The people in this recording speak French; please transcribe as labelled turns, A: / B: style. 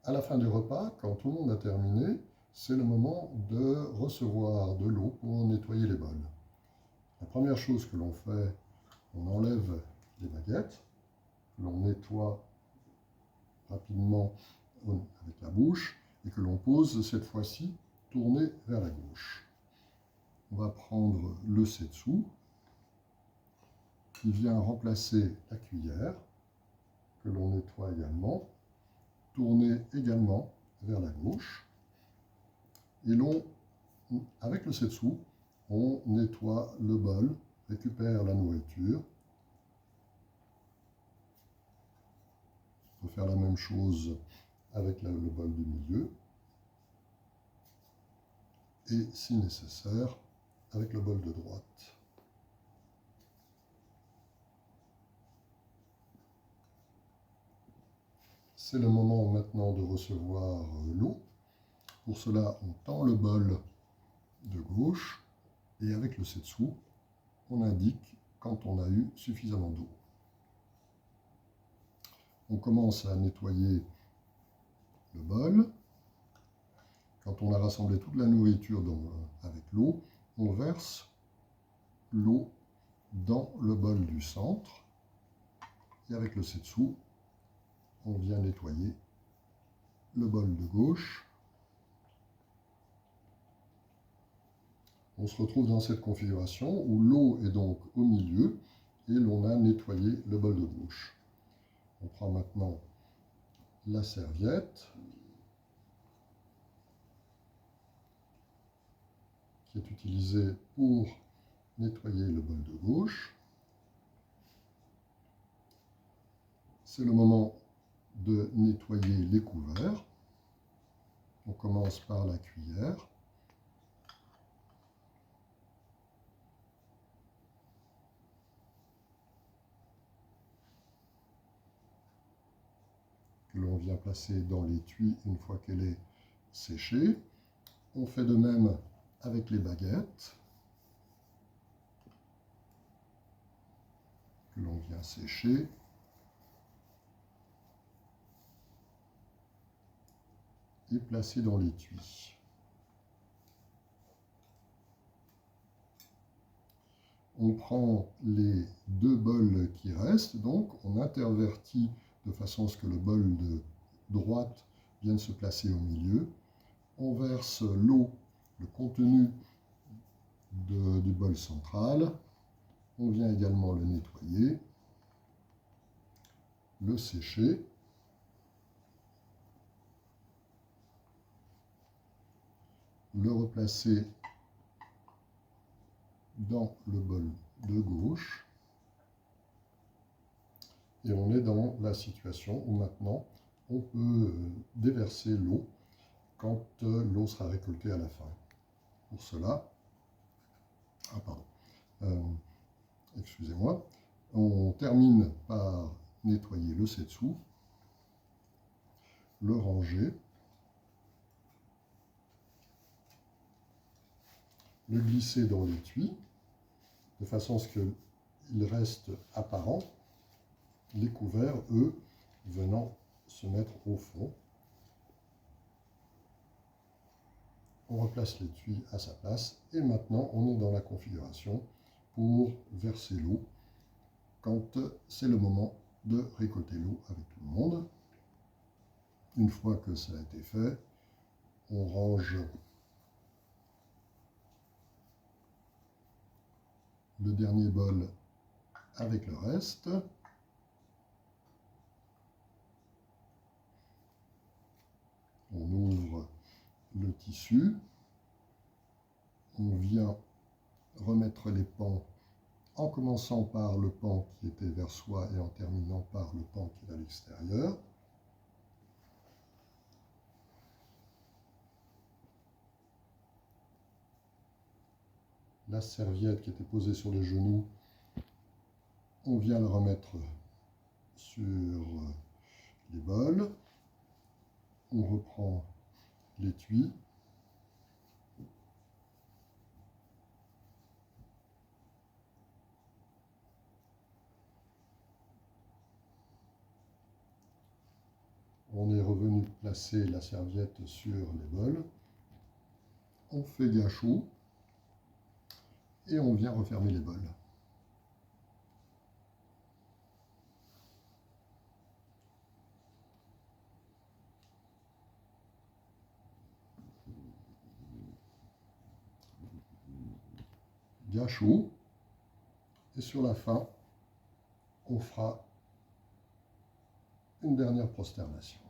A: À la fin du repas, quand tout le monde a terminé, c'est le moment de recevoir de l'eau pour nettoyer les bols. La première chose que l'on fait, on enlève les baguettes, l'on nettoie rapidement avec la bouche et que l'on pose cette fois-ci tourné vers la gauche. On va prendre le setsu qui vient remplacer la cuillère que l'on nettoie également, tourner également vers la gauche. Et avec le setsu, on nettoie le bol, récupère la nourriture. On peut faire la même chose avec le bol du milieu. Et si nécessaire, avec le bol de droite. C'est le moment maintenant de recevoir l'eau. Pour cela, on tend le bol de gauche et avec le setsu, on indique quand on a eu suffisamment d'eau. On commence à nettoyer le bol. Quand on a rassemblé toute la nourriture avec l'eau, on verse l'eau dans le bol du centre. Et avec le setsu, on vient nettoyer le bol de gauche. On se retrouve dans cette configuration où l'eau est donc au milieu et l'on a nettoyé le bol de gauche. On prend maintenant la serviette qui est utilisée pour nettoyer le bol de gauche. C'est le moment de nettoyer les couverts. On commence par la cuillère. Que l'on vient placer dans l'étui une fois qu'elle est séchée. On fait de même avec les baguettes que l'on vient sécher. Et placer dans l'étui. On prend les deux bols qui restent, donc on intervertit de façon à ce que le bol de droite vienne se placer au milieu. On verse l'eau, le contenu du bol central. On vient également le nettoyer, le sécher. Le replacer dans le bol de gauche. Et on est dans la situation où maintenant on peut déverser l'eau quand l'eau sera récoltée à la fin. Pour cela, excusez-moi, on termine par nettoyer le setsu, le ranger, le glisser dans l'étui, de façon à ce qu'il reste apparent, les couverts, eux, venant se mettre au fond. On replace l'étui à sa place et maintenant on est dans la configuration pour verser l'eau quand c'est le moment de récolter l'eau avec tout le monde. Une fois que ça a été fait, on range le dernier bol avec le reste. On ouvre le tissu. On vient remettre les pans en commençant par le pan qui était vers soi et en terminant par le pan qui est à l'extérieur. La serviette qui était posée sur les genoux, on vient le remettre sur les bols. On reprend l'étui. On est revenu placer la serviette sur les bols. On fait gâchou et on vient refermer les bols. Gâchou. Et sur la fin, on fera une dernière prosternation.